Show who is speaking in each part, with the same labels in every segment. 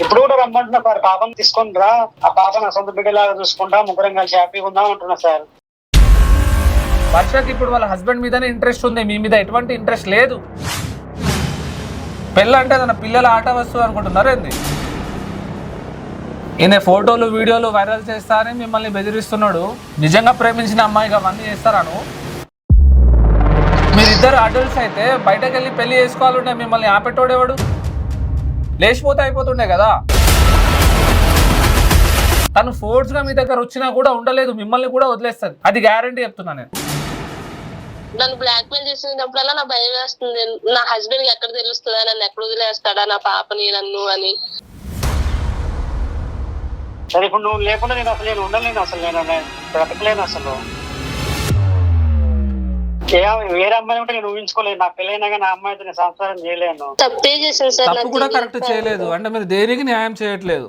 Speaker 1: ఇప్పుడు కూడా రమ్మంటున్నా సార్, పాపను తీసుకొని రా, ఆ పాప నా సొంత బిడ్డలాగా చూసుకుంటా, ముగ్గురం కలిసి హ్యాపీగా ఉందాం అంటున్నా సార్.
Speaker 2: వర్షకి ఇప్పుడు వాళ్ళ హస్బెండ్ మీదనే ఇంట్రెస్ట్ ఉంది, మీ మీద ఎటువంటి ఇంట్రెస్ట్ లేదు. పెళ్ళంటే తన పిల్లల ఆట వస్తువు అనుకుంటున్నారు ఏంది? ఈయన ఫోటోలు వీడియోలు వైరల్ చేస్తా అని మిమ్మల్ని బెదిరిస్తున్నాడు. నిజంగా ప్రేమించిన అమ్మాయిగా అవన్నీ చేస్తారాను? మీరిద్దరు అడల్ట్స్ అయితే బయటకు వెళ్ళి పెళ్లి చేసుకోవాలంటే మిమ్మల్ని ఆపెట్టోడేవాడు? లేచిపోతే అయిపోతుండే కదా. తను ఫోర్స్గా మీ దగ్గర వచ్చినా కూడా ఉండలేదు, మిమ్మల్ని కూడా వదిలేస్తుంది, అది గ్యారంటీ చెప్తున్నా నేను.
Speaker 3: నన్ను బ్లాక్ మెయిల్ చేసినప్పుడల్లా నా భయం వేస్తుంది. నా హస్బెండ్ ఎక్కడ తెలుస్తుందా, నన్ను ఎక్కడ వదిలేస్తాడా, నా పాపని నన్ను అని.
Speaker 1: సరే ఇప్పుడు నువ్వు లేకుండా నేను అసలు ఉండలేను, అసలు నేను బ్రతకలేను అసలు. వేరే అమ్మాయి ఉంటే నేను ఊహించుకోలేదు, నా పెళ్ళైనా కానీ ఆ అమ్మాయితో నేను సంసారం చేయలేను.
Speaker 3: తప్పే చేశాను సార్.
Speaker 2: తప్పు కూడా కరెక్ట్ చేయలేదు అంటే మీరు దేనికి న్యాయం చేయట్లేదు.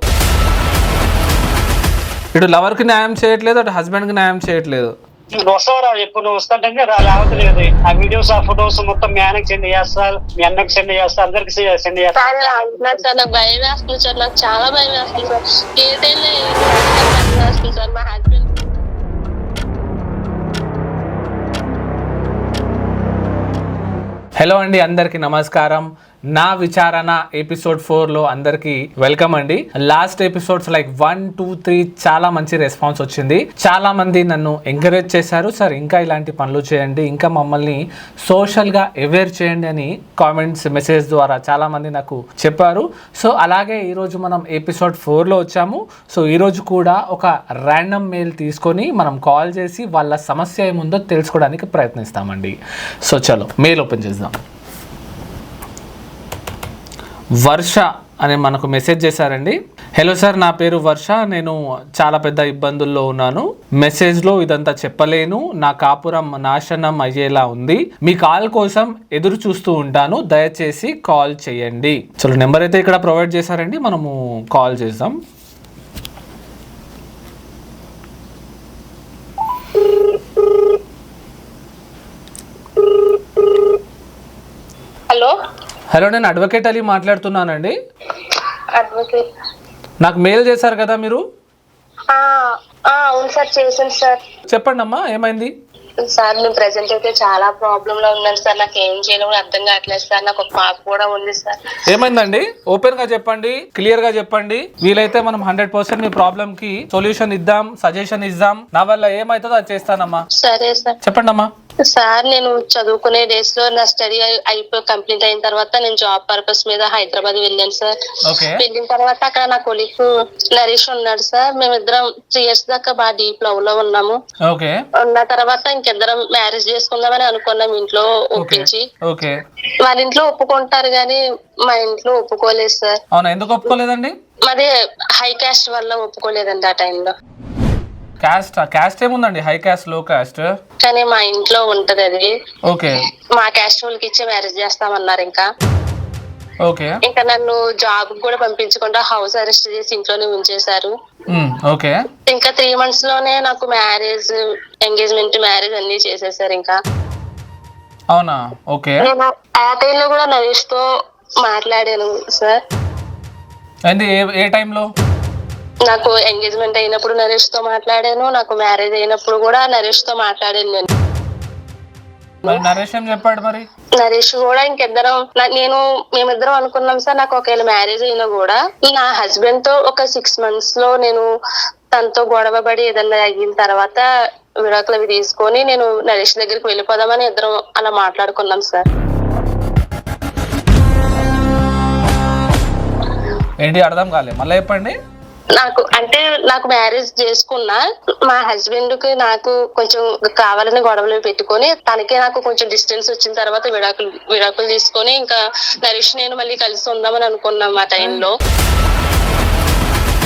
Speaker 2: ఇటు లవర్ కి న్యాయం చేయట్లేదు, అటు హస్బెండ్ కి న్యాయం చేయట్లేదు.
Speaker 1: నువ్వు వస్తావరా, ఎప్పుడు నువ్వు వస్తుంటే రావట్లేదు. ఆ వీడియోస్ ఆ ఫొటోస్ మొత్తం మీ ఆయనకి సెండ్ చేస్తారు, మీ అన్నకి సెండ్ చేస్తారు, అందరికి సెండ్ చేస్తారు.
Speaker 3: సార్ నాకు భయం వేస్తుంది సార్, నాకు చాలా భయం వేస్తుంది సార్. ఏ టైంలో వేస్తుంది సార్ మా హస్బెండ్.
Speaker 2: హలో అండి, అందరికీ నమస్కారం. నా విచారణ ఎపిసోడ్ 4లో అందరికీ వెల్కమ్ అండి. లాస్ట్ ఎపిసోడ్స్ లైక్ 1, 2, 3 చాలా మంచి రెస్పాన్స్ వచ్చింది. చాలా మంది నన్ను ఎంకరేజ్ చేశారు, సార్ ఇంకా ఇలాంటి పనులు చేయండి, ఇంకా మమ్మల్ని సోషల్గా అవేర్ చేయండి అని కామెంట్స్ మెసేజ్ ద్వారా చాలా మంది నాకు చెప్పారు. సో అలాగే ఈరోజు మనం ఎపిసోడ్ 4లో వచ్చాము. సో ఈరోజు కూడా ఒక ర్యాండమ్ మెయిల్ తీసుకొని మనం కాల్ చేసి వాళ్ళ సమస్య ఏముందో తెలుసుకోవడానికి ప్రయత్నిస్తామండి. సో చలో మెయిల్ ఓపెన్ చేద్దాం. వర్ష అని మనకు మెసేజ్ చేశారండి. హలో సార్, నా పేరు వర్ష, నేను చాలా పెద్ద ఇబ్బందుల్లో ఉన్నాను. మెసేజ్లో ఇదంతా చెప్పలేను, నా కాపురం నాశనం అయ్యేలా ఉంది. మీ కాల్ కోసం ఎదురు చూస్తూ ఉంటాను, దయచేసి కాల్ చేయండి. చలో నెంబర్ అయితే ఇక్కడ ప్రొవైడ్ చేశారండి, మనము కాల్ చేద్దాం.
Speaker 3: హలో
Speaker 2: హలో, నేను అడ్వకేట్ అలీ మాట్లాడుతున్నానండి.
Speaker 3: అడ్వకేట్
Speaker 2: నాకు మెయిల్ చేశారు కదా మీరు?
Speaker 3: అవును సార్, చేశాను సార్.
Speaker 2: చెప్పండి అమ్మా, ఏమైంది?
Speaker 3: సార్ నేను ప్రెసెంట్ అయితే చాలా ప్రాబ్లమ్ లో ఉన్నాను సార్. నాకు ఏం చేయాలో అర్థం కావట్లేదు సార్. నాకు ఒక పాప కూడా ఉంది సార్.
Speaker 2: ఏమైందండి? ఓపెన్ గా చెప్పండి, క్లియర్ గా చెప్పండి. వీలైతే మనం 100% మీ ప్రాబ్లం కి సొల్యూషన్ ఇద్దాం, సజెషన్ ఇద్దాం. నా వల్ల ఏమైతుందో అది చేస్తానమ్మా.
Speaker 3: సరే సార్.
Speaker 2: చెప్పండి అమ్మా.
Speaker 3: సార్ నేను చదువుకునే డేస్ లో నా స్టడీ అయిపోయి కంప్లీట్ అయిన తర్వాత నేను జాబ్ పర్పస్ మీద హైదరాబాద్ వెళ్ళాను సార్. వెళ్ళిన తర్వాత అక్కడ నా కొలీగ్ నరేష్ ఉన్నాడు సార్. మేమిద్దరం 3 years దాకా బాగా డీప్ లవ్ లో ఉన్నాము. ఉన్న తర్వాత ఇంకిద్దరం మ్యారేజ్ చేసుకుందామని అనుకున్నాం ఇంట్లో ఒప్పించి. వాళ్ళ ఇంట్లో ఒప్పుకుంటారు గానీ మా ఇంట్లో ఒప్పుకోలేదు సార్.
Speaker 2: అవునా, ఎందుకు ఒప్పుకోలేదండి?
Speaker 3: మాది హై క్యాస్ట్ వల్ల ఒప్పుకోలేదండి ఆ టైంలో.
Speaker 2: క్యాస్ట్ ఏముందండి, హై క్యాస్ట్ లో క్యాస్ట్?
Speaker 3: కానీ మా ఇంట్లో ఉంటది అది.
Speaker 2: ఓకే,
Speaker 3: మా క్యాస్ట్ వాళ్ళకి ఇచ్చి మ్యారేజ్ చేస్తామన్నారు.
Speaker 2: ఓకే,
Speaker 3: ఇంకా నన్ను జాబ్ కూడా పంపించకుండా హౌస్ అరెస్ట్ చేసి ఇంట్లోనే ఉంచేశారు.
Speaker 2: ఓకే,
Speaker 3: ఇంకా 3 months లోనే నాకు మ్యారేజ్, ఎంగేజ్మెంట్, మ్యారేజ్ అన్ని చేసేసారు. ఇంకా
Speaker 2: అవునా? ఓకే,
Speaker 3: నేను ఆ టైంలో కూడా నరేష్ తో మాట్లాడాను సార్.
Speaker 2: ఏ టైంలో?
Speaker 3: నాకు ఎంగేజ్మెంట్ అయినప్పుడు నరేష్ తో మాట్లాడాను, నాకు మ్యారేజ్ అయినప్పుడు కూడా నరేష్ తో మాట్లాడాను నేను.
Speaker 2: నరేష్ ఏం చెప్పాడు మరి?
Speaker 3: నరేష్ కూడా మేమిద్దరం అనుకున్నాం సార్, నాకు ఒకవేళ మ్యారేజ్ అయినా కూడా నా హస్బెండ్ తో ఒక 6 months లో నేను తనతో గొడవ పడి ఏదన్నా అయిన తర్వాత విడాకులు అవి తీసుకొని నేను నరేష్ దగ్గరికి వెళ్ళిపోదామని ఇద్దరం అలా మాట్లాడుకున్నాం సార్.
Speaker 2: ఏంటి అర్థం కాలేదు, మళ్ళీ చెప్పండి.
Speaker 3: నాకు మ్యారేజ్ చేసుకున్నా, మా హస్బెండ్ కి నాకు కొంచెం కావాలని గొడవలు పెట్టుకొని తనకి నాకు కొంచెం డిస్టెన్స్ వచ్చిన తర్వాత విడాకులు తీసుకొని ఇంకా నరేష్ నేను మళ్ళీ కలిసి ఉందామని అనుకున్నాం ఆ టైంలో.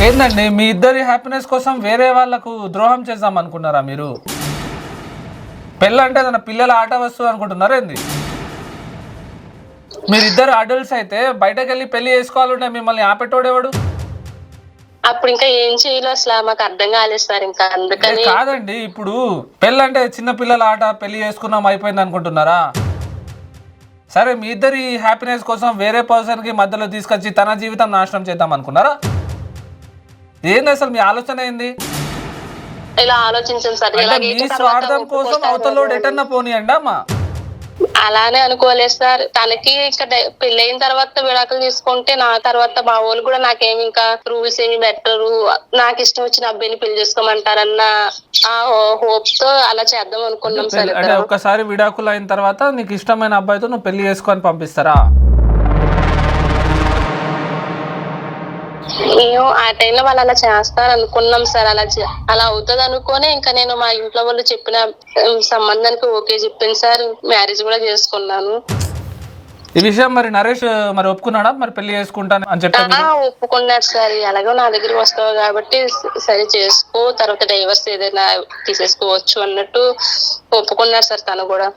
Speaker 2: ఏంటండి, మీ ఇద్దరి హ్యాపీనెస్ కోసం వేరే వాళ్ళకు ద్రోహం చేద్దాం అనుకున్నారా మీరు? పెళ్ళంటే తన పిల్లల ఆట వస్తువు అనుకుంటున్నారా ఏంది? మీరిద్దరు అడల్ట్స్ అయితే బయటకు వెళ్ళి పెళ్లి చేసుకోవాలంటే మిమ్మల్ని ఆపెట్టోడేవాడు?
Speaker 3: అప్పుడు ఇంకా ఏం చేయాలో అసలు మాకు అర్థం కాలేదు సార్. ఇంకా అందుకని
Speaker 2: కాదండి, ఇప్పుడు పెళ్ళంటే చిన్న పిల్లల ఆట, పెళ్లి చేసుకున్నాం అయిపోయింది అనుకుంటున్నారా? సరే మీ ఇద్దరి హ్యాపీనెస్ కోసం వేరే పర్సన్ కి మధ్యలో తీసుకొచ్చి తన జీవితం నాశనం చేద్దాం అనుకున్నారా? ఏంది అసలు మీ ఆలోచన ఏంది?
Speaker 3: ఇలా ఆలోచించాను సార్.
Speaker 2: మీ స్వార్థం కోసం అవతలోడు ఎటన్నా పోనీయండి అమ్మా.
Speaker 3: అలానే అనుకోలేదు సార్. తనకి ఇంకా పెళ్ళైన తర్వాత విడాకులు తీసుకుంటే నా తర్వాత మా వాళ్ళు కూడా నాకేమి ఇంకా రూల్స్ ఏమి పెట్టరు, నాకు ఇష్టం వచ్చిన అబ్బాయిని పెళ్లి చేసుకోమంటారన్న ఆ హోప్ తో అలా చేద్దాం అనుకున్నాం సార్.
Speaker 2: అంటే ఒక్కసారి విడాకులు అయిన తర్వాత నీకు ఇష్టమైన అబ్బాయితో నువ్వు పెళ్లి చేసుకొని పంపిస్తారా?
Speaker 3: మేము ఆ టైంలో వాళ్ళు అలా చేస్తారు అనుకున్నాం సార్. అలా అవుతుంది అనుకోనే ఇంకా నేను మా ఇంట్లో వాళ్ళు చెప్పిన సంబంధానికి ఓకే చెప్పాను సార్. మ్యారేజ్ కూడా చేసుకున్నాను.
Speaker 2: ఈ విషయం మరి నరేష్ మరి ఒప్పుకున్నాడా మరి పెళ్లి చేసుకుంటాను అని చెప్పి?
Speaker 3: ఒప్పుకున్నాడు సార్. ఎలాగో నా దగ్గరికి వస్తావు కాబట్టి సరే చేసుకో, తర్వాత డైవర్స్ ఏదైనా తీసేసుకోవచ్చు అన్నట్టు ఒప్పుకున్నాడు సార్ తను కూడా.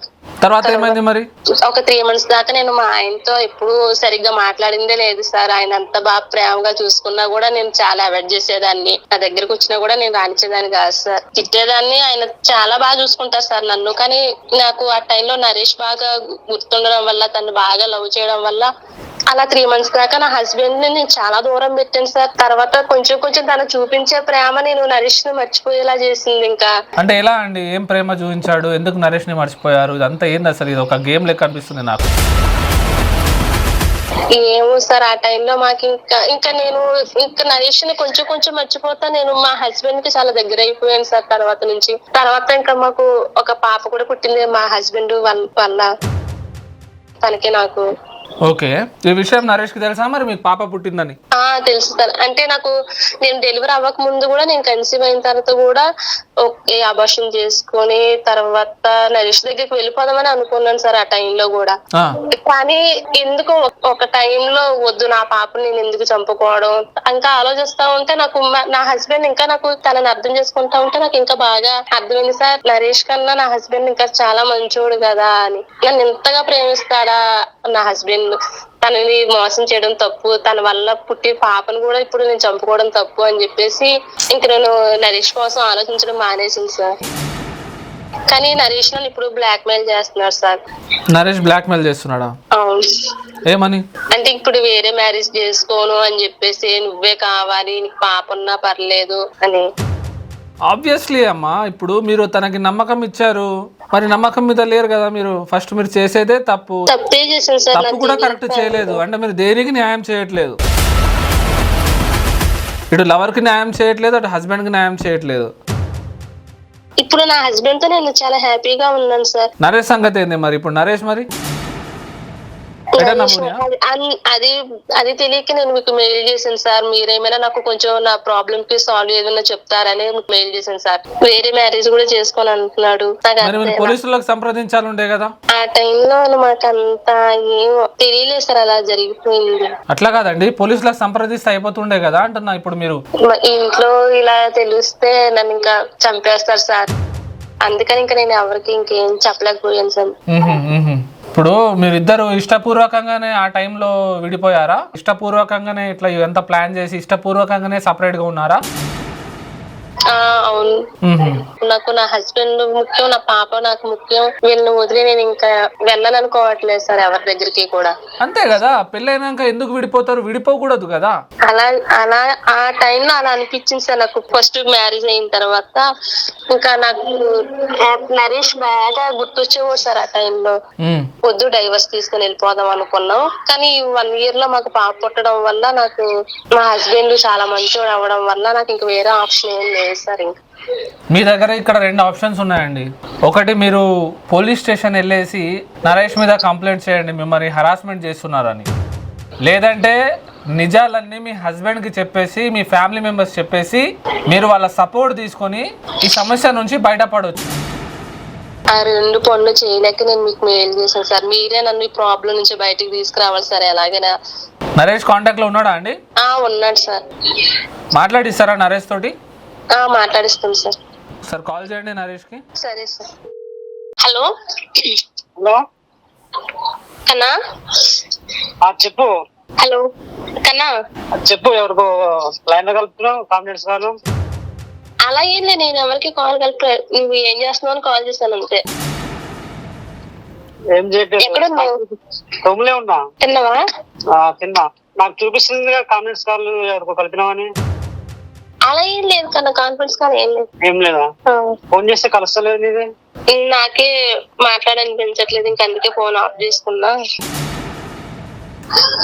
Speaker 2: తర్వాత ఏమైంది మరి?
Speaker 3: ఒక 3 months దాకా నేను మా ఆయనతో ఎప్పుడు సరిగ్గా మాట్లాడిందే లేదు సార్. ఆయన అంత బాగా ప్రేమగా చూసుకున్నా కూడా నేను చాలా అవాయిడ్ చేసేదాన్ని. నా దగ్గరకు వచ్చినా కూడా నేను రానిచ్చేదాన్ని కాదు సార్, తిట్టేదాన్ని. ఆయన చాలా బాగా చూసుకుంటారు సార్ నన్ను. కానీ నాకు ఆ టైంలో నరేష్ బాగా గుర్తుండడం వల్ల, తను బాగా లవ్ చేయడం వల్ల అలా 3 months దాకా నా హస్బెండ్ ని నేను చాలా దూరం పెట్టాను సార్. తర్వాత కొంచెం కొంచెం తను చూపించే ప్రేమ నేను నరేష్ ని మర్చిపోయేలా చేసింది. ఇంకా అంటే
Speaker 2: ఎలా అండి? ఏం ప్రేమ చూపించాడు? ఎందుకు నరేష్ ని మర్చిపోయారు? ఇదంతా ఏంది అసలు? ఇది ఒక గేమ్ లెక్క అనిపిస్తుంది నాకు.
Speaker 3: ఏమో సార్, ఆ టైంలో మాకు ఇంకా నేను ఇంకా నరేష్ ని కొంచెం కొంచెం మర్చిపోతా. నేను మా హస్బెండ్ కి చాలా దగ్గర అయిపోయాను సార్ తర్వాత ఇంకా మాకు ఒక పాప కూడా పుట్టింది మా హస్బెండ్ వల్ల, తనకి నాకు.
Speaker 2: ఓకే, ఈ విషయం నరేష్ కి తెలుసా మరి మీకు పాప పుట్టిందని?
Speaker 3: తెలుసు సార్. అంటే నేను డెలివరీ అవ్వక ముందు కూడా, నేను కన్సీవ్ అయిన తర్వాత కూడా ఓకే అబార్షన్ చేసుకొని తర్వాత నరేష్ దగ్గరికి వెళ్ళిపోదామని అనుకున్నాను సార్ ఆ టైంలో కూడా. కానీ ఎందుకు ఒక టైంలో వద్దు, నా పాపని నేను ఎందుకు చంపుకోవడం ఇంకా ఆలోచిస్తా ఉంటే నాకు నా హస్బెండ్ ఇంకా నాకు తనని అర్థం చేసుకుంటా ఉంటే నాకు ఇంకా బాగా అర్థమైంది సార్, నరేష్ కన్నా నా హస్బెండ్ ఇంకా చాలా మంచోడు కదా అని. నన్ను ఎంతగా ప్రేమిస్తాడా నా హస్బెండ్, తనని మోసం చేయడం తప్పు, తన వల్ల పుట్టి పాపను కూడా ఇప్పుడు నేను చంపుకోవడం తప్పు అని చెప్పేసి ఇంక నేను నరేష్ కోసం ఆలోచించడం మానేసింది సార్. కానీ నరేష్ నన్ను ఇప్పుడు బ్లాక్ మెయిల్ చేస్తున్నాడు సార్.
Speaker 2: నరేష్ బ్లాక్ మెయిల్ చేస్తున్నాడా?
Speaker 3: అవును.
Speaker 2: ఏమని?
Speaker 3: అంటే ఇప్పుడు వేరే మ్యారేజ్ చేసుకోను అని చెప్పేసి, నువ్వే కావాలి, నీకు పాప ఉన్నా పర్లేదు అని.
Speaker 2: ఆబ్వియస్లీ అమ్మా, ఇప్పుడు మీరు తనకి నమ్మకం ఇచ్చారు, మరి నమ్మకం మీద లేరు కదా మీరు. ఫస్ట్ మీరు చేసేదే తప్పు కూడా కరెక్ట్ చేయలేదు అంటే మీరు దేనికి న్యాయం చేయట్లేదు. ఇటు లవర్ కి న్యాయం చేయట్లేదు, అటు హస్బెండ్ కి న్యాయం చేయట్లేదు.
Speaker 3: ఇప్పుడు నా హస్బెండ్ తో నేను చాలా హ్యాపీగా ఉన్నాను సార్.
Speaker 2: నరేష్ సంగతి ఏంది మరి? ఇప్పుడు నరేష్ మరి
Speaker 3: అది తెలియక నేను మీకు మెయిల్ చేశాను సార్. మీరేమైనా నాకు కొంచెం నా ప్రాబ్లం కి సాల్వ్ ఏదైనా చెప్తారని మెయిల్ చేశాను సార్. వేరే మ్యారేజ్ కూడా చేసుకోని అంటున్నాడు.
Speaker 2: పోలీసులకు సంప్రదించాలంటే కదా.
Speaker 3: ఆ టైంలో మాకు అంత ఏం తెలియలేదు సార్, అలా జరిగిపోయింది.
Speaker 2: అట్లా కాదండి, పోలీసులకు సంప్రదిస్తే అయిపోతుండే కదా అంటున్నా. ఇప్పుడు మీరు
Speaker 3: ఇంట్లో ఇలా తెలిస్తే నన్ను ఇంకా చంపేస్తారు సార్. అందుకని ఇంకా నేను ఎవరికి ఇంకేం చెప్పలేకపోయాను సార్.
Speaker 2: ఇప్పుడు మీరిద్దరు ఇష్టపూర్వకంగానే ఆ టైంలో విడిపోయారా? ఇష్టపూర్వకంగానే ఇట్లా ఎంత ప్లాన్ చేసి ఇష్టపూర్వకంగానే సపరేట్ గా ఉన్నారా?
Speaker 3: అవును. నాకు నా హస్బెండ్ ముఖ్యం, నా పాప నాకు ముఖ్యం. వీళ్ళని వదిలి నేను ఇంకా వెళ్ళాలనుకోవట్లేదు సార్ ఎవరి దగ్గరికి కూడా.
Speaker 2: అంతే కదా, పెళ్ళైనాక ఎందుకు విడిపోతారు? విడిపోకూడదు కదా.
Speaker 3: అలా ఆ టైంలో అలా అనిపించింది సార్ నాకు. ఫస్ట్ మ్యారేజ్ అయిన తర్వాత ఇంకా నాకు నరేష్ బాగా గుర్తొచ్చేవాడు సార్. ఆ టైంలో వద్దు డైవర్స్ తీసుకుని వెళ్ళిపోదాం అనుకున్నాం. కానీ 1 year లో మాకు పాప పుట్టడం వల్ల నాకు మా హస్బెండ్ చాలా మంచోడు అవ్వడం వల్ల నాకు ఇంక వేరే ఆప్షన్ ఏం లేదు సార్.
Speaker 2: మీ దగ్గర ఇక్కడ 2 ఆప్షన్స్ ఉన్నాయండి. ఒకటి, మీరు పోలీస్ స్టేషన్ వెళ్ళేసి నరేష్ మీద కంప్లైంట్ చేయండి మిమ్మల్ని హరాస్మెంట్ చేస్తున్నారని. లేదంటే నిజాలన్నీ మీ హస్బెండ్కి చెప్పేసి, మీ ఫ్యామిలీ మెంబర్స్ చెప్పేసి మీరు వాళ్ళ సపోర్ట్ తీసుకొని ఈ సమస్య నుంచి బయటపడవచ్చు.
Speaker 3: ఆ 2 పనులు చేయలేక నేను మీకు మెయిల్ చేశాను సార్. మీరే నన్ను ఈ ప్రాబ్లం నుంచి బయటకు తీసుకురావాలి సార్ ఎలాగైనా.
Speaker 2: నరేష్ కాంటాక్ట్ లో ఉన్నాడా అండి?
Speaker 3: ఉన్నాడు సార్.
Speaker 2: మాట్లాడిస్తారా నరేష్ తోటి?
Speaker 3: మాట్లాడిస్తాం సార్.
Speaker 2: సార్ కాల్ చేయండి నరేష్ కి.
Speaker 3: సరే సార్. హలో
Speaker 1: హలో
Speaker 3: కన్నా.
Speaker 1: చెప్పు.
Speaker 3: హలో కన్నా
Speaker 1: చెప్పు. ఎవరికో లైన్ లో కలుపుతున్నావు కాన్ఫిడెన్స్ గాను?
Speaker 3: అలా ఏం లేదు, నేను ఎవరికి కాల్ కలిపి నువ్వు ఏం చేస్తున్నావు అని కాల్ చేశాను అంతే.
Speaker 1: ఏం చేయట్లేదు, రూమ్లే ఉన్నా.
Speaker 3: తిన్నావా?
Speaker 1: తిన్నా. నాకు చూపిస్తుంది కాన్ఫరెన్స్ కాల్ ఎవరికో కలిపినామని.
Speaker 3: అలా ఏం లేదు కన్నా, కాన్ఫరెన్స్ కాల్ ఏం లేదు.
Speaker 1: ఏం లేదా? ఫోన్ చేస్తే కలుస్తలేదు నీది.
Speaker 3: నాకే మాట్లాడనిపించట్లేదు, ఇంక అందుకే ఫోన్ ఆఫ్ చేసుకున్నా.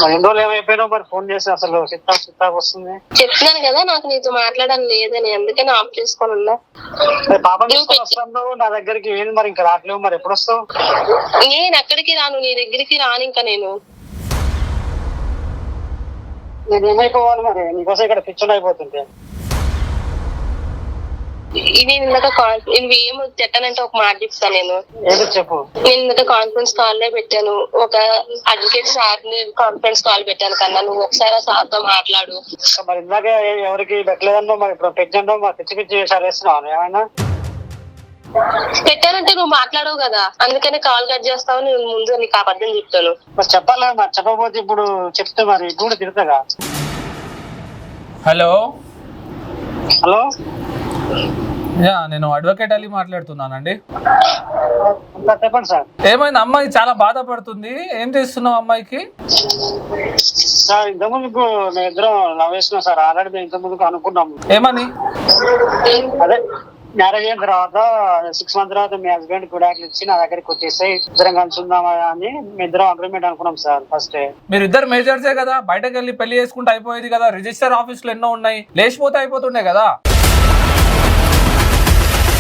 Speaker 1: మరి ఎన్ని రోజులు ఏమైపోయినావు? మరి ఫోన్ చేసి అసలు చిత్తాకు వస్తుంది.
Speaker 3: చెప్తున్నాను కదా నాకు నీతో మాట్లాడడం లేదని, అందుకని ఆఫ్ చేసుకొని ఉన్నా.
Speaker 1: పాపం వస్తాను నా దగ్గరికి, ఏంది మరి ఇంకా రావట్లేవు, మరి ఎప్పుడు వస్తావు?
Speaker 3: నేను ఎక్కడికి రాను, నీ దగ్గరికి రాను. ఇంకా నేను
Speaker 1: ఏమైపోవాలి మరి? నీకోసం ఇక్కడ పిచ్చర్ అయిపోతుంటే.
Speaker 3: నేను ఇందాక నేను ఏం చెప్పానంటే ఒక మాట చెప్తాను. నేను
Speaker 1: చెప్పు.
Speaker 3: నేను ఇందాక కాన్ఫరెన్స్ కాల్ పెట్టాను, ఒక అడ్వకేట్ సార్ ని కాన్ఫరెన్స్ కాల్ పెట్టాను కన్నా. నువ్వు ఒకసారి ఆ సార్ తో మాట్లాడు.
Speaker 1: మరి ఇందాక ఎవరికి పెట్టలేదన్నో, మరి ఇప్పుడు పెట్టాను, మరి పిచ్చి పిచ్చి వేసాలు వేస్తున్నావు ఏమైనా?
Speaker 3: పెట్టానంటే నువ్వు మాట్లాడవు కదా, అందుకని కాల్ కట్ చేస్తావు. నేను ముందు నీకు అబద్ధం చెప్తాను.
Speaker 1: మరి చెప్పాలి, మరి చెప్పకపోతే ఇప్పుడు చెప్తే మరి ఇప్పుడు తిరుగుతాగా.
Speaker 2: హలో
Speaker 1: హలో,
Speaker 2: నేను అడ్వకేట్ అలీ మాట్లాడుతున్నానండి.
Speaker 1: చెప్పండి సార్.
Speaker 2: ఏమైంది? అమ్మాయి చాలా బాధపడుతుంది, ఏం చేస్తున్నావు అమ్మాయికి?
Speaker 1: సార్ ఇంతకుముందుకు మేము ఇద్దరం లవ్ చేస్తున్నాం సార్. ఆల్రెడీ మేము ఇంతకుముందుకు అనుకున్నాము.
Speaker 2: ఏమని?
Speaker 1: అదే మ్యారేజ్ అయిన తర్వాత 6 months తర్వాత మీ హస్బెండ్ విడాకులు ఇచ్చి నా దగ్గరికి వచ్చేసి ఇద్దరం కలిసి ఉందామా అని మీ ఇద్దరం అగ్రిమెంట్ అనుకున్నాం సార్. ఫస్ట్
Speaker 2: మీరు ఇద్దరు మేజర్సే కదా, బయటకు వెళ్ళి పెళ్లి చేసుకుంటే అయిపోయేది కదా. రిజిస్టర్ ఆఫీసులు ఎన్నో ఉన్నాయి, లేచిపోతే అయిపోతుండే కదా.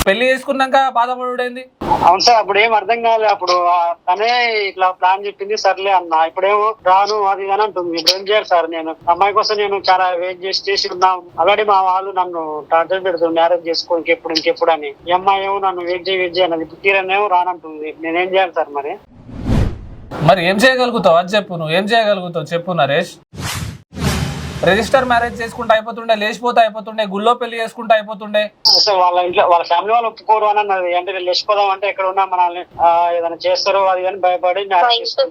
Speaker 2: పెళ్లి చేసుకున్నాక బాధపడుడేంది?
Speaker 1: అవును సార్, అప్పుడు ఏం అర్థం కాలేదు. అప్పుడు తనే ఇట్లా ప్లాన్ చెప్పింది, సర్లే అన్న. ఇప్పుడేమో రాను అది అని అంటుంది. ఇప్పుడు ఏం చేయాలి సార్? నేను అమ్మాయి కోసం నేను చాలా వెయిట్ చేసి ఉన్నాం. ఆల్రెడీ మా వాళ్ళు నన్ను టార్చర్ పెడుతుంది, మ్యారేజ్ చేసుకో ఇంకెప్పుడు అని. ఈ అమ్మాయి ఏమో నన్ను వెయిట్ చేయి అన్నది. ఇప్పుడు తీరనేమో రానంటుంది. నేనేం చేయాలి సార్?
Speaker 2: మరి ఏం చేయగలుగుతావు అది చెప్పు. నువ్వు ఏం చేయగలుగుతావు చెప్పు నరేష్. రిజిస్టర్ మ్యారేజ్ చేసుకుంటే అయిపోతుండే, లేచిపోతే అయిపోతుండే, గుళ్ళో పెళ్లి చేసుకుంటే అయిపోతుండే.
Speaker 1: వాళ్ళ ఇంట్లో వాళ్ళ ఫ్యామిలీ వాళ్ళు ఒప్పుకోరు అని అన్నది. అంటే లేచిపోదాం అంటే ఎక్కడ ఉన్నా మనల్ని ఏదైనా చేస్తారు అది అని భయపడి.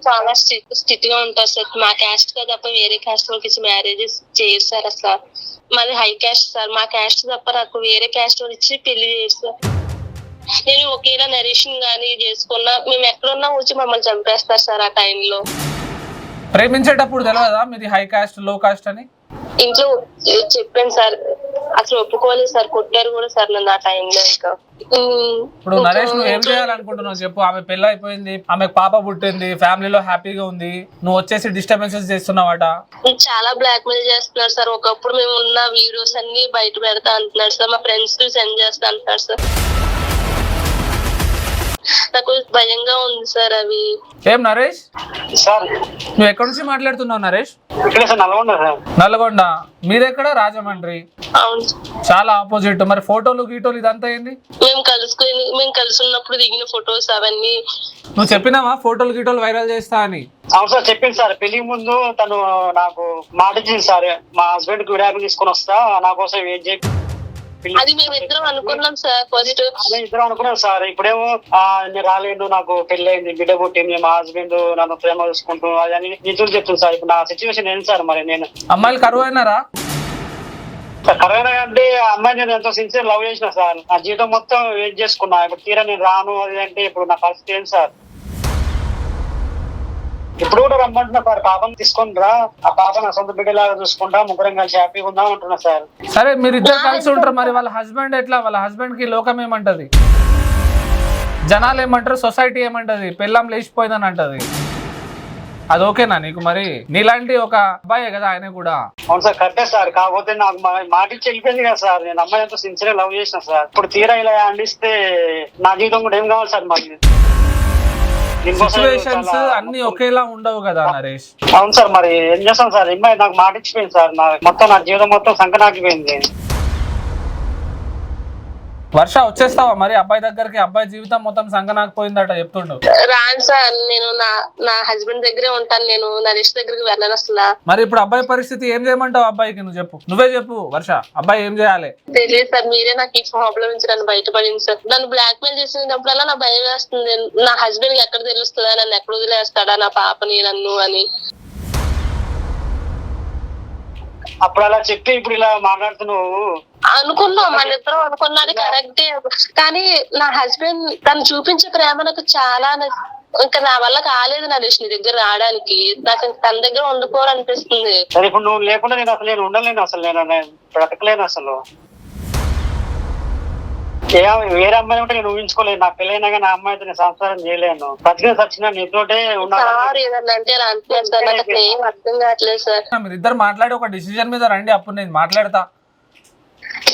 Speaker 3: చాలా స్ట్రిక్ట్ గా ఉంటారు సార్. మా క్యాస్ట్ గా తప్ప వేరే క్యాస్ట్ వాళ్ళకి ఇచ్చి మ్యారేజెస్ చేస్తారు అసలు. మాది హై క్యాస్ట్ సార్. మా క్యాస్ట్ తప్ప నాకు వేరే క్యాస్ట్ వాళ్ళు ఇచ్చి పెళ్లి చేస్తారు. నేను ఒకేలా నరేషన్ గానీ చేసుకున్నా, మేము ఎక్కడున్నా వచ్చి మమ్మల్ని చంపేస్తారు సార్. ఆ టైంలో
Speaker 2: ప్రేమించేటప్పుడు తెలియదా మీది హై కాస్ట్ లో కాస్ట్ అని?
Speaker 3: ఇంట్లో చెప్పాను సార్, అసలు ఒప్పుకోలేదు సార్. కొట్టారు కూడా సార్ నన్ను ఆ టైంలో. ఇంకా
Speaker 2: ఇప్పుడు నరేష్ నువ్వు ఏం చేయాలనుకుంటున్నావు చెప్పు. ఆమె పెళ్లి అయిపోయింది, ఆమెకు పాప పుట్టింది, ఫ్యామిలీలో హ్యాపీగా ఉంది, నువ్వు వచ్చేసి డిస్టర్బెన్సెస్ చేస్తున్నావట.
Speaker 3: చాలా బ్లాక్ మెయిల్ చేస్తున్నారు సార్. ఒకప్పుడు మేము ఉన్న వీడియోస్ అన్ని బయట పెడతా అంటున్నారు సార్. మా ఫ్రెండ్స్ కి సెండ్ చేస్తా అంటున్నారు సార్. నాకు భయంగా ఉంది సార్ అవి.
Speaker 2: ఏం నరేష్
Speaker 1: సార్,
Speaker 2: నువ్వు ఎక్కడి నుంచి మాట్లాడుతున్నావు నరేష్? నల్గొండ. మీరెక్కడ? రాజమండ్రి.
Speaker 3: అవును.
Speaker 2: చాలా ఆపోజిట్. మరి ఫోటోలు గీటోలు ఇదంతా ఏంది?
Speaker 3: మేము కలిసి ఉన్నప్పుడు దిగిన ఫొటోస్ అవన్నీ.
Speaker 2: నువ్వు చెప్పినావా ఫోటోలు గీటోలు వైరల్ చేస్తా అని?
Speaker 1: అవును సార్, చెప్పింది సార్. పెళ్లి ముందు తను నాకు మాట ఇచ్చింది సార్, మా హస్బెండ్ కి విడాకులు తీసుకొని వస్తా, నా కోసం ఏం చెప్పి.
Speaker 3: అది మేము ఇద్దరం అనుకున్నాం సార్. ఫస్ట్
Speaker 1: ఇద్దరం అనుకున్నాం సార్. ఇప్పుడేమో నేను రాలేను, నాకు పెళ్లి అయింది, బిడ్డ పుట్టింది, మా హస్బెండ్ నన్ను ప్రేమ చూసుకుంటూ అని నిజులు చెప్తుంది సార్. ఇప్పుడు నా సిచ్యువేషన్ ఏంటి సార్? మరి నేను
Speaker 2: అమ్మాయిలు కరువు అయినారా?
Speaker 1: కరోనా అంటే అమ్మాయి నేను ఎంతో సిన్సియర్ లవ్ చేసిన సార్. నా జీవితం మొత్తం వెయిట్ చేసుకున్నా. ఇప్పుడు తీరా నేను రాను అది అంటే ఇప్పుడు నా పరిస్థితి ఏంటి సార్? ఇప్పుడు కూడా రమ్మంటున్నా సార్. పాపం తీసుకొని రా, ఆ పాప నా సొంత బిడ్డలాగా చూసుకుంటా, ముగ్గురం కలిసి హ్యాపీగా ఉందాం అంటున్నా సార్.
Speaker 2: సరే మీరు ఇద్దరు కలిసి ఉంటారు, మరి వాళ్ళ హస్బెండ్ ఎట్లా? వాళ్ళ హస్బెండ్ కి లోకం ఏమంటది, జనాలు ఏమంటారు, సొసైటీ ఏమంటది, పెళ్ళాం లేచిపోయిందని అంటది. అది ఓకేనా నీకు? మరి నీలాంటి ఒక అబ్బాయే కదా ఆయన కూడా.
Speaker 1: అవును సార్, కరెక్టే సార్. కాకపోతే నాకు మాట ఇచ్చి వెళ్ళిపోయింది కదా సార్. నేను అమ్మాయి ఎంతో సిన్సియర్ లవ్ చేసిన సార్. ఇప్పుడు తీరా ఇలా అందిస్తే నా జీవితం కూడా ఏం కావాలి సార్? మరి
Speaker 2: సిచ్యువేషన్స్ అన్ని ఒకేలా ఉండవు కదా నరేష్.
Speaker 1: అవును సార్, మరి ఏం చేస్తాం సార్? అమ్మాయి నాకు మాట ఇచ్చిపోయింది సార్. మొత్తం నా జీవితం మొత్తం సంకనాకిపోయింది.
Speaker 2: వర్ష వచ్చేస్తావా మరి అబ్బాయి దగ్గరికి? అబ్బాయి జీవితం మొత్తం సంకనాకపోయిందట చెప్తుండు.
Speaker 3: రాను సార్, నేను నా హస్బెండ్ దగ్గరే ఉంటాను. నేను నరేష్ దగ్గరికి వెళ్ళను అసలు.
Speaker 2: మరి ఇప్పుడు అబ్బాయి పరిస్థితి ఏం చేయమంటావు అబ్బాయికి? నువ్వు చెప్పు, నువ్వే చెప్పు వర్ష. అబ్బాయి ఏం చేయాలి?
Speaker 3: తెలియదు సార్, మీరే నాకు ఈ ప్రాబ్లం నుంచి నన్ను బయటపడింది సార్. నన్ను బ్లాక్ మెయిల్ చేసినప్పుడల్లా నా భయం వేస్తుంది. నా హస్బెండ్ ఎక్కడ తెలుస్తుందా, నన్ను ఎక్కడ వదిలేస్తాడా, నా పాపని నన్ను అని.
Speaker 1: అప్పుడు అలా చెప్పి ఇప్పుడు ఇలా మాట్లాడుతున్నావు.
Speaker 3: అనుకున్నాం, మన ఇద్దరం అనుకున్నది కరెక్టే. కానీ నా హస్బెండ్ తను చూపించే ప్రేమ నాకు చాలా ఇంకా నా వల్ల కాలేదు నరేష్ నీ దగ్గర రావడానికి. నాకు తన దగ్గర ఉండిపోవాలనిపిస్తుంది.
Speaker 1: సరే ఇప్పుడు నువ్వు లేకుండా నేను అసలు నేను ఉండలేను, అసలు నేను బ్రతకలేను అసలు. వేరే అమ్మాయి ఉంటే నేను ఊహించుకోలేదు. నా పెళ్ళైనా కానీ నా అమ్మాయితో నేను సంసారం చేయలేను. బతికిన సచ్చినా నీతోటే
Speaker 3: సార్ ఏదన్నా అంటే అలా అంటున్నారు సార్, నాకు అసలు ఏం అర్థం కావట్లేదు సార్.
Speaker 2: మీరు ఇద్దరు మాట్లాడి ఒక డిసిజన్ మీద రండి, అప్పుడు నేను మాట్లాడతా.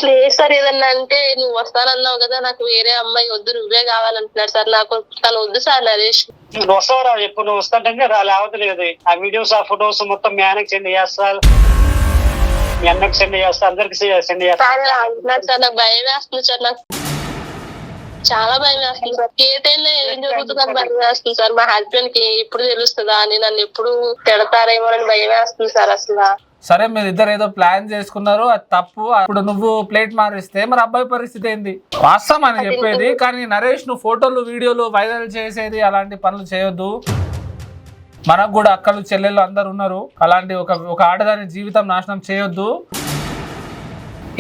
Speaker 3: లేదు సార్, ఏదన్నా అంటే నువ్వు వస్తానన్నావు కదా, నాకు వేరే అమ్మాయి వద్దు, నువ్వే కావాలంటున్నాడు సార్. నాకు తను వద్దు సార్ నరేష్.
Speaker 1: నువ్వు వస్తావరా? ఎప్పుడు నువ్వు వస్తాంటే లేవట్లేదు. ఆ వీడియోస్ ఆ ఫొటోస్ మొత్తం మీ ఆయనకి సెండ్ చేస్తా, మీ అన్నకి సెండ్ చేస్తా, అందరికి సెండ్ చేస్తా.
Speaker 3: అంటున్నాడు సార్, నాకు భయం వేస్తుంది సార్. నాకు చాలా భయం వేస్తుంది సార్. ఏ టైంలో ఏం జరుగుతుందని భయం వేస్తుంది సార్. మా హస్బెండ్ కి ఎప్పుడు తెలుస్తుందా అని, నన్ను ఎప్పుడు తిడతారేమో అని భయం వేస్తుంది సార్ అసలు.
Speaker 2: సరే మీరు ఇద్దరు ఏదో ప్లాన్ చేసుకున్నారు, అది తప్పు. అప్పుడు నువ్వు ప్లేట్ మారిస్తే మరి అబ్బాయి పరిస్థితి ఏంది? వాస్తవం అని చెప్పేది. కానీ నరేష్, నువ్వు ఫోటోలు వీడియోలు వైరల్ చేసేది అలాంటి పనులు చేయొద్దు. మనకు కూడా అక్కలు చెల్లెళ్ళు అందరు ఉన్నారు. అలాంటి ఒక ఆడదాని జీవితం నాశనం చేయొద్దు.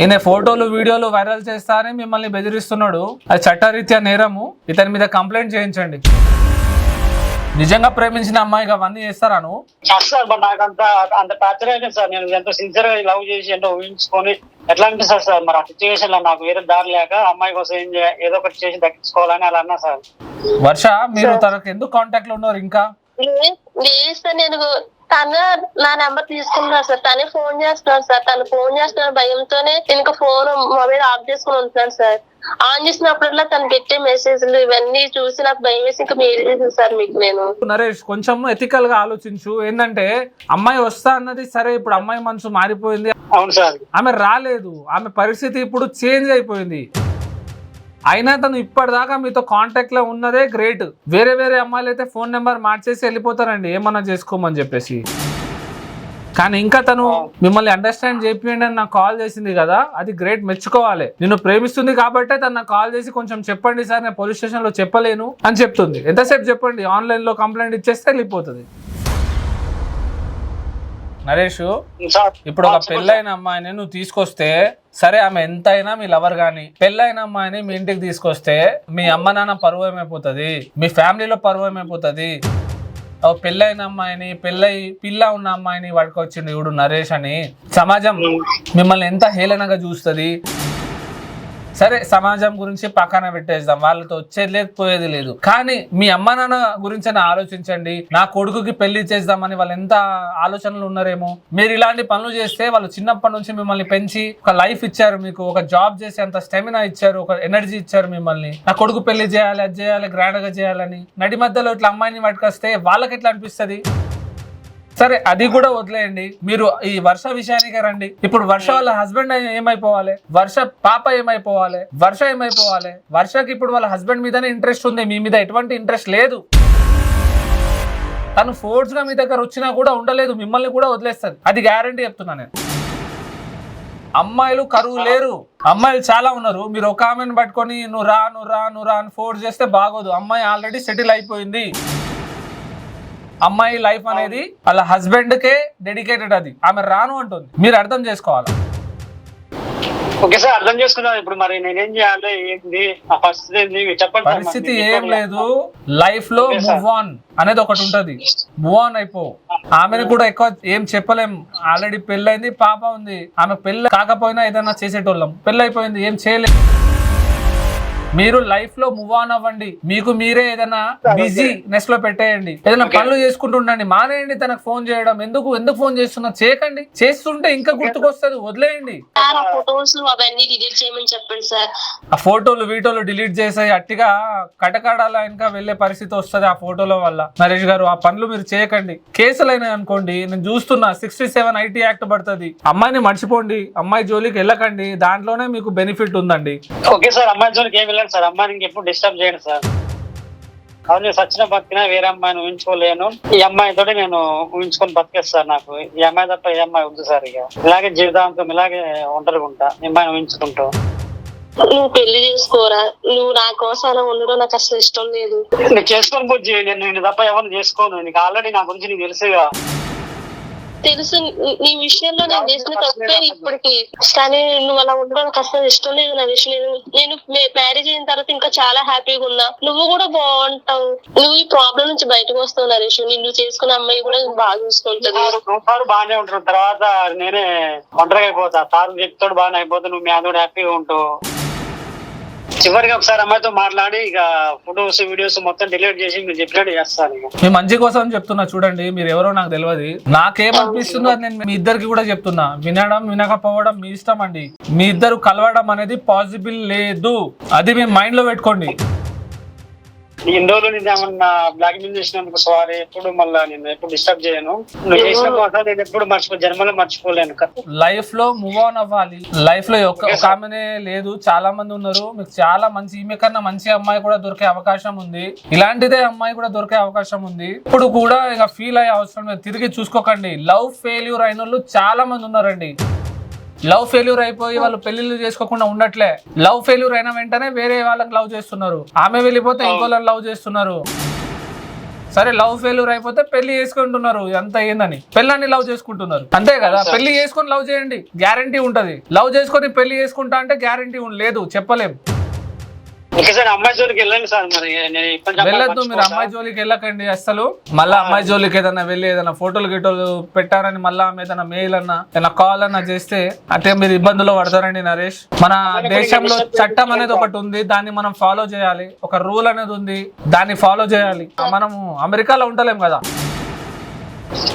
Speaker 2: ఈయన ఫోటోలు వీడియోలు వైరల్ చేస్తా అని మిమ్మల్ని బెదిరిస్తున్నాడు. అది చట్టరీత్యా నేరము. ఇతని మీద కంప్లైంట్ చేయించండి. నిజంగా ప్రేమించిన అమ్మాయికి అవన్నీ చేస్తారా నువ్వు?
Speaker 1: సార్ నాకు అంత టార్చర్ అయితే సార్, నేను ఎంతో సిన్సియర్ గా లవ్ చేసి ఎంతో ఊహించుకొని ఎట్లా అనిపిస్తుంది సార్. మరి ఆ సిచ్యువేషన్ లో నాకు వేరే దారి లేక అమ్మాయి కోసం ఏదో ఒకటి చేసి దక్కించుకోవాలని అలా అన్నా సార్.
Speaker 2: వర్ష, మీరు తనకు ఎందుకు కాంటాక్ట్ లో ఉన్నారు ఇంకా?
Speaker 3: లేదు సార్, నేను తను నా నెంబర్ తీసుకున్నాడు సార్, తనే ఫోన్ చేస్తున్నాడు సార్. తను ఫోన్ చేస్తున్నాడు భయంతోనే నేను ఫోన్ మొబైల్ ఆఫ్ చేసుకుని ఉంటున్నాను సార్. ఆన్ చేసినప్పుడల్లా తను పెట్టే మెసేజ్లు ఇవన్నీ చూసి నాకు భయం వేసి ఇంకా మీరు సార్ మీకు నేను.
Speaker 2: నరేష్, కొంచెం ఎథికల్ గా ఆలోచించు. ఏంటంటే అమ్మాయి వస్తా అన్నది సరే, ఇప్పుడు అమ్మాయి మనసు మారిపోయింది.
Speaker 1: అవును సార్,
Speaker 2: ఆమె రాలేదు, ఆమె పరిస్థితి ఇప్పుడు చేంజ్ అయిపోయింది. అయినా తను ఇప్పటిదాకా మీతో కాంటాక్ట్ లో ఉన్నదే గ్రేట్. వేరే వేరే అమ్మాయిలు అయితే ఫోన్ నెంబర్ మార్చేసి వెళ్ళిపోతారండి ఏమన్నా చేసుకోమని చెప్పేసి. కానీ ఇంకా తను మిమ్మల్ని అండర్స్టాండ్ చేయండి అని నాకు కాల్ చేసింది కదా, అది గ్రేట్, మెచ్చుకోవాలి. నిన్ను ప్రేమిస్తుంది కాబట్టే తను నాకు కాల్ చేసి కొంచెం చెప్పండి సార్, నేను పోలీస్ స్టేషన్ లో చెప్పలేను అని చెప్తుంది. ఎంతసేపు చెప్పండి, ఆన్లైన్ లో కంప్లైంట్ ఇచ్చేస్తే వెళ్ళిపోతుంది. నరేష్, ఇప్పుడు ఒక పెళ్ళైన అమ్మాయిని నువ్వు తీసుకొస్తే సరే, ఆమె ఎంత అయినా మీ లవర్ గాని, పెళ్ళైన అమ్మాయిని మీ ఇంటికి తీసుకొస్తే మీ అమ్మ నాన్న పరువు ఏమైపోతుంది, మీ ఫ్యామిలీలో పరువు ఏమైపోతుంది. పెళ్ళైన అమ్మాయిని, పిల్ల ఉన్న అమ్మాయిని పట్టుకొచ్చిండు ఇప్పుడు నరేష్ అని సమాజం మిమ్మల్ని ఎంత హేళనగా చూస్తుంది. సరే, సమాజం గురించి పక్కన పెట్టేద్దాం, వాళ్ళతో వచ్చేది లేదు పోయేది లేదు. కానీ మీ అమ్మ నాన్న గురించి ఆలోచించండి. నా కొడుకుకి పెళ్లి చేద్దామని వాళ్ళు ఎంత ఆలోచనలు ఉన్నారేమో. మీరు ఇలాంటి పనులు చేస్తే వాళ్ళు చిన్నప్పటి నుంచి మిమ్మల్ని పెంచి ఒక లైఫ్ ఇచ్చారు, మీకు ఒక జాబ్ చేసి అంత స్టెమినా ఇచ్చారు, ఒక ఎనర్జీ ఇచ్చారు మిమ్మల్ని. నా కొడుకు పెళ్లి చేయాలి, అది చేయాలి, గ్రాండ్ గా చేయాలని నడి మధ్యలో ఇట్లా అమ్మాయిని పట్టుకొస్తే వాళ్ళకి ఎట్లా అనిపిస్తుంది? సరే, అది కూడా వదిలేయండి. మీరు ఈ వర్ష విషయానికి రండి. ఇప్పుడు వర్ష వాళ్ళ హస్బెండ్ ఏమైపోవాలి, వర్ష పాప ఏమైపోవాలి, వర్ష ఏమైపోవాలి. వర్షకి ఇప్పుడు వాళ్ళ హస్బెండ్ మీదనే ఇంట్రెస్ట్ ఉంది, మీ మీద ఎటువంటి ఇంట్రెస్ట్ లేదు. తను ఫోర్స్ గా మీ దగ్గర వచ్చినా కూడా ఉండలేదు, మిమ్మల్ని కూడా వదిలేస్తుంది, అది గ్యారంటీ చెప్తున్నా నేను. అమ్మాయిలు కరువు లేరు, అమ్మాయిలు చాలా ఉన్నారు. మీరు ఒక ఆమెను పట్టుకొని నువ్వు రా అని ఫోర్స్ చేస్తే బాగోదు. అమ్మాయి ఆల్రెడీ సెటిల్ అయిపోయింది. అమ్మాయి లైఫ్ అనేది వాళ్ళ హస్బెండ్ కే డెడికేటెడ్. అది ఆమె రాను అంటుంది, మీరు అర్థం చేసుకోవాలి.
Speaker 1: ఓకే సార్, అర్థం చేసుకున్నాను. ఇప్పుడు మరి నేనేం చేయాలి, ఏంటి ఆ పరిస్థితి ఏంటి చెప్పండి.
Speaker 2: పరిస్థితి ఏం లేదు, లైఫ్ లో మూవ్ ఆన్ అనేది ఒకటి ఉంటది. మూవ్ ఆన్ అయిపో. ఆమెను కూడా ఎక్కువ ఏం చెప్పలేం, ఆల్రెడీ పెళ్ళైంది, పాప ఉంది. ఆమె పెళ్ళి కాకపోయినా ఏదైనా చేసేటోళ్ళం, పెళ్ళి అయిపోయింది, ఏం చేయలేం. మీరు లైఫ్ లో మూవ్ ఆన్ అవ్వండి. మీకు మీరే ఏదైనా బిజీనెస్ లో పెట్టేయండి, ఏదైనా పనులు చేసుకుంటూ ఉండండి. మానేయండి తనకు ఫోన్ చేయడం. ఎందుకు ఫోన్ చేస్తున్నా, చేయకండి. చేస్తుంటే ఇంకా గుర్తుకొస్తుంది, వదిలేయండి. ఆ ఫోటోలు వీటోలు డిలీట్ చేసి అట్టిగా కటకాడాల ఇంకా వెళ్లే పరిస్థితి వస్తుంది ఆ ఫోటోల వల్ల. నరేష్ గారు, ఆ పనులు మీరు చేయకండి. కేసులైనా అనుకోండి, నేను చూస్తున్నా 67 IT యాక్ట్ పడుతుంది. అమ్మాయిని మర్చిపోండి, అమ్మాయి జోలికి వెళ్ళకండి, దాంట్లోనే మీకు బెనిఫిట్ ఉందండి.
Speaker 1: ఓకే సార్, అమ్మాయి జోలికి ఏమి వెళ్ళండి సార్, అమ్మాయిని ఎప్పుడు డిస్టర్బ్ చేయండి సార్. అవును, సచిన బతికినా వేరే అమ్మాయిని ఊహించుకోలేను. ఈ అమ్మాయితో నేను ఊహించుకొని బతికేస్తాను. నాకు ఈ అమ్మాయి తప్ప ఏ అమ్మాయి వద్దు సార్. ఇక ఇలాగే జీవితాంతం ఇలాగే ఒంటరిగా ఉంటా, ఈ అమ్మాయిని ఊహించుకుంటూ.
Speaker 3: నువ్వు పెళ్లి చేసుకోరా, నువ్వు నా కోసం అలా ఉండడం నాకు అసలు ఇష్టం లేదు.
Speaker 1: నేను చేసుకొని బుజ్జి, నేను తప్ప ఎవరిని చేసుకోను. నీకు ఆల్రెడీ నా గురించి నీకు తెలుసుగా.
Speaker 3: తెలుసు నీ విషయంలో నేను చేసిన తప్పే ఇప్పటికి, కానీ నువ్వు అలా ఉండడానికి అసలు ఇష్టం లేదు నా విషయం. నేను మ్యారేజ్ అయిన తర్వాత ఇంకా చాలా హ్యాపీగా ఉన్నా, నువ్వు కూడా బాగుంటావు, నువ్వు ఈ ప్రాబ్లం నుంచి బయటకు వస్తావు నరేష్. నిన్ను చేసుకున్న అమ్మాయి కూడా బాగా చూసుకుంటుంది.
Speaker 1: సార్ బాగానే ఉంటారు, తర్వాత నేనే ఒంటరిగా అయిపోతా, సార్ చెప్తాడు బాగానే అయిపోతా, నువ్వు మీ అందరూ హ్యాపీగా ఉంటావు. చివరికి ఒకసారి అమ్మాయితో మాట్లాడి ఇక ఫొటోస్ వీడియోస్ మొత్తం డిలీట్ చేసి మీరు చెప్పినట్టు చేస్తాను. ఇక
Speaker 2: మీ మంచి కోసం చెప్తున్నా చూడండి, మీరు ఎవరో నాకు తెలియదు, నాకేమనిపిస్తుందో అది నేను మీ ఇద్దరికి కూడా చెప్తున్నా. వినడం వినకపోవడం మీ ఇష్టం అండి, మీ ఇద్దరు కలవడం అనేది పాసిబుల్ లేదు, అది మీ మైండ్ లో పెట్టుకోండి.
Speaker 1: ఇన్ని రోజులు నేను ఏమన్నా బ్లాక్ మెయిల్ చేసినందుకు సారీ, ఎప్పుడు మళ్ళీ నేను ఎప్పుడు డిస్టర్బ్ చేయను. నువ్వు చేసిన కోసం నేను ఎప్పుడు జన్మలో మర్చిపోలేను.
Speaker 2: లైఫ్ లో మూవ్ ఆన్ అవ్వాలి. లైఫ్ లో ఒక ఆమెనే లేదు, చాలా మంది ఉన్నారు. మీకు చాలా మంచి, ఈమె కన్నా మంచి అమ్మాయి కూడా దొరికే అవకాశం ఉంది, ఇలాంటిదే అమ్మాయి కూడా దొరికే అవకాశం ఉంది. ఇప్పుడు కూడా ఇక ఫీల్ అయ్యే అవసరం లేదు, తిరిగి చూసుకోకండి. లవ్ ఫెయిల్యూర్ అయిన వాళ్ళు చాలా మంది ఉన్నారండి. లవ్ ఫెయిల్యూర్ అయిపోయి వాళ్ళు పెళ్లిళ్ళు చేసుకోకుండా ఉండట్లే, లవ్ ఫెయిల్యూర్ అయిన వెంటనే వేరే వాళ్ళకి లవ్ చేస్తున్నారు, ఆమె వెళ్ళిపోతే ఇంకోళ్ళని లవ్ చేస్తున్నారు. సరే లవ్ ఫెయిల్యూర్ అయిపోతే పెళ్లి చేసుకుంటున్నారు, ఎంత ఏందని పెళ్ళాన్ని లవ్ చేసుకుంటున్నారు, అంతే కదా. పెళ్లి చేసుకొని లవ్ చేయండి, గ్యారంటీ ఉంటది. లవ్ చేసుకొని పెళ్లి చేసుకుంటా అంటే గ్యారంటీ లేదు, చెప్పలేం.
Speaker 1: అమ్మాయి జోలికి వెళ్ళండి సార్, మరి
Speaker 2: వెళ్ళొద్దు మీరు, అమ్మాయి జోలికి వెళ్ళకండి అసలు. మళ్ళీ అమ్మాయి జోలికి ఏదైనా వెళ్ళి ఏదైనా ఫోటోలు గిటోలు పెట్టారని మళ్ళీ ఆమె ఏదైనా మెయిల్ అన్నా ఏదైనా కాల్ అన్నా చేస్తే అంటే మీరు ఇబ్బందుల్లో పడతారండి నరేష్. మన దేశంలో చట్టం అనేది ఒకటి ఉంది, దాన్ని మనం ఫాలో చేయాలి. ఒక రూల్ అనేది ఉంది, దాన్ని ఫాలో చేయాలి. మనము అమెరికాలో ఉండలేం కదా.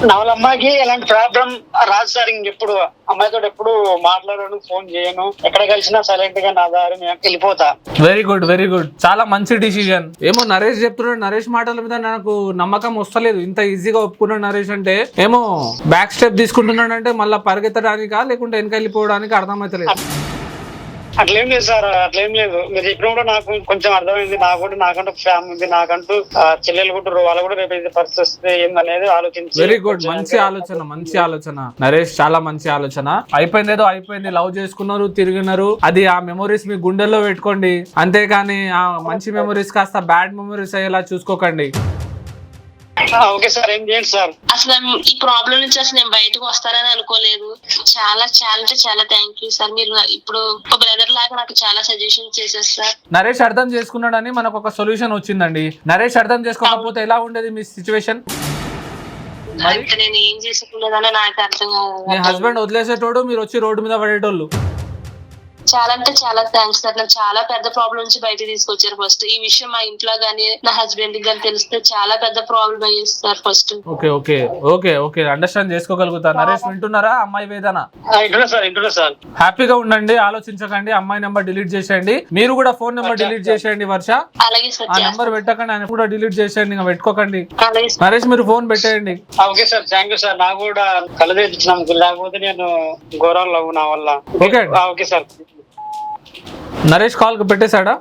Speaker 1: నా వాళ్ళ అమ్మాయికి ఎలాంటి ప్రాబ్లం రాదు సార్. ఇంకెప్పుడు అమ్మాయితో ఎప్పుడు మాట్లాడను, ఫోన్ చేయను, ఎక్కడ కలిసినా సైలెంట్ గా నా దారి వెళ్ళిపోతా.
Speaker 2: వెరీ గుడ్, వెరీ గుడ్, చాలా మంచి డిసిజన్. ఏమో నరేష్ చెప్తున్నాడు, నరేష్ మాటల మీద నాకు నమ్మకం వస్తలేదు. ఇంత ఈజీగా ఒప్పుకున్నాడు నరేష్ అంటే, ఏమో బ్యాక్ స్టెప్ తీసుకుంటున్నాడు అంటే మళ్ళీ పరిగెత్తడానికా లేకుంటే వెనక వెళ్ళిపోవడానికి అర్థమైతలేదు.
Speaker 1: అట్లేం లేదు సార్, అట్లేం లేదు. మీరు చెప్పినప్పుడు నాకు కొంచెం అర్థమైంది. నాకంటూ ఫ్యామిలీ ఉంది, నాకంటూ చెల్లెలు కూడా, వాళ్ళు కూడా రేపు పరిస్థితి వస్తే ఏందనేది ఆలోచించి.
Speaker 2: వెరీ గుడ్, మంచి ఆలోచన, మంచి ఆలోచన నరేష్, చాలా మంచి ఆలోచన. అయిపోయింది ఏదో అయిపోయింది, లవ్ చేసుకున్నారు, తిరిగినారు, అది ఆ మెమొరీస్ మీ గుండెల్లో పెట్టుకోండి, అంతేకాని ఆ మంచి మెమొరీస్ కాస్త బ్యాడ్ మెమొరీస్ అయ్యేలా చూసుకోకండి.
Speaker 1: ఓకే సార్, ఏం చేయండి సార్.
Speaker 3: అసలు ఈ ప్రాబ్లం నుంచి అసలు నేను బయటకు వస్తానని అనుకోలేదు. చాలా చాలా అంటే చాలా థ్యాంక్ యూ సార్. మీరు ఇప్పుడు ఒక బ్రదర్ లాగా నాకు చాలా సజెషన్ చేశారు సార్.
Speaker 2: నరేష్ అర్థం చేసుకున్నాడని మనకు ఒక సొల్యూషన్ వచ్చిందండి. నరేష్ అర్థం చేసుకోకపోతే ఎలా ఉండేది మీ సిచ్యువేషన్?
Speaker 3: నేను ఏం చేసుకునేదని నాకు అర్థం కాదు.
Speaker 2: మీ హస్బెండ్ వదిలేసేటోడు, మీరు వచ్చి రోడ్డు మీద పడేటోళ్ళు.
Speaker 3: చాలా అంటే చాలా థ్యాంక్స్ సార్, నాకు చాలా పెద్ద ప్రాబ్లం నుంచి బయట తీసుకొచ్చారు. ఫస్ట్ ఈ విషయం మా ఇంట్లో గానీ నా హస్బెండ్ గానీ తెలిస్తే చాలా పెద్ద ప్రాబ్లం అయ్యేది sir first.
Speaker 2: Okay okay okay okay, understand చేసుకోగలుగుతా. నరేష్ వింటున్నారా? అమ్మాయి వేదన హ్యాపీగా ఉండండి, ఆలోచించకండి. అమ్మాయి నెంబర్ డిలీట్ చేసేయండి, మీరు కూడా ఫోన్ నెంబర్ డిలీట్ చేసేయండి వర్ష.
Speaker 3: అలాగే సార్,
Speaker 2: ఆ నెంబర్ పెట్టకండి, ఆయన కూడా డిలీట్ చేసేయండి, ఇంకా పెట్టుకోకండి. నరేష్ మీరు ఫోన్ పెట్టేయండి.
Speaker 1: Okay sir, thank you sir. నాకు కూడా కళ్ళు తెచ్చినందుకు, లేకపోతే నేను ఘోరాలు నా వల్ల.
Speaker 2: Okay
Speaker 1: okay sir.
Speaker 2: Naresh call పెట్టేశాడా?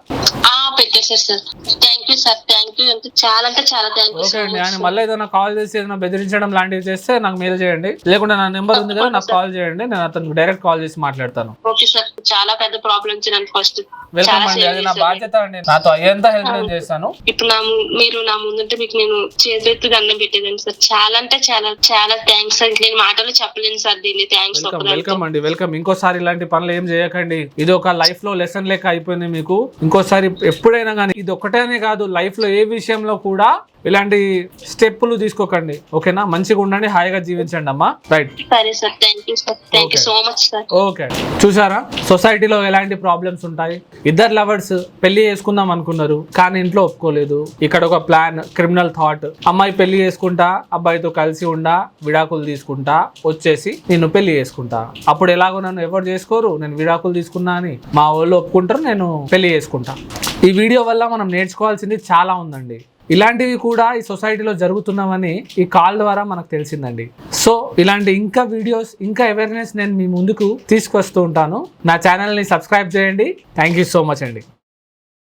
Speaker 3: పెట్టేశారు సార్. Thank you sir, thank you, చాలా అంటే చాలా థ్యాంక్ యూ.
Speaker 2: ఓకే అండి, ఆయన మళ్ళీ ఏదైనా కాల్ చేసి ఏదైనా బెదిరించడం లాంటివి చేస్తే నాకు మెయిల్ చేయండి, లేకుంటే నా నెంబర్ ఉంది కదా నాకు కాల్ చేయండి, నేను అతనికి డైరెక్ట్ కాల్ చేసి మాట్లాడతాను.
Speaker 3: ఓకే సార్, చాలా పెద్ద ప్రాబ్లం వచ్చింది ఫస్ట్.
Speaker 2: వెల్కమ్ అండి, అది నా బాధ్యత అండి, నాతో అయ్యేంత హెల్ప్ నేను చేస్తాను.
Speaker 3: ఇప్పుడు మీరు నా ముందుంటే మీకు నేను చేతులెత్తి దండం పెట్టేదాన్ని సార్. చాలా అంటే చాలా చాలా థ్యాంక్స్ సార్, నేను మాటలు చెప్పలేను సార్ దీన్ని. థ్యాంక్స్.
Speaker 2: వెల్కమ్ అండి, వెల్కమ్. ఇంకోసారి ఇలాంటి పనులు ఏం చేయకండి, ఇది ఒక లైఫ్ లో లెసన్ లెక్క అయిపోయింది మీకు. ఇంకోసారి ఎప్పుడైనా కానీ, ఇది ఒక్కటేనే కాదు, లైఫ్ లో ఏ విషయంలో కూడా ఇలాంటి స్టెప్పులు తీసుకోకండి, ఓకేనా? మంచిగా ఉండండి, హాయిగా జీవించండి అమ్మా. రైట్,
Speaker 3: సరే sir, thank you sir, thank you so much sir.
Speaker 2: Okay, చూసారా సొసైటీలో ఎలాంటి ప్రాబ్లమ్స్ ఉంటాయి. ఇద్దరు లవర్స్ పెళ్లి చేసుకుందాం అనుకున్నారు, కానీ ఇంట్లో ఒప్పుకోలేదు. ఇక్కడ ఒక ప్లాన్, క్రిమినల్ థాట్, అమ్మాయి పెళ్లి చేసుకుంటా, అబ్బాయితో కలిసి ఉండా, విడాకులు తీసుకుంటా, వచ్చేసి నేను పెళ్లి చేసుకుంటా. అప్పుడు ఎలాగో నన్ను ఎవరు చేసుకోరు, నేను విడాకులు తీసుకున్నా అని మా వాళ్ళు ఒప్పుకుంటారు, నేను పెళ్లి చేసుకుంటా. ఈ వీడియో వల్ల మనం నేర్చుకోవాల్సింది చాలా ఉందండి. ఇలాంటివి కూడా ఈ సొసైటీలో జరుగుతున్నామని ఈ కాల్ ద్వారా మనకు తెలిసిందండి. సో ఇలాంటి ఇంకా వీడియోస్, ఇంకా అవేర్నెస్ నేను మీ ముందుకు తీసుకొస్తూ ఉంటాను. నా ఛానల్ని సబ్స్క్రైబ్ చేయండి. థ్యాంక్ యూ సో మచ్ అండి.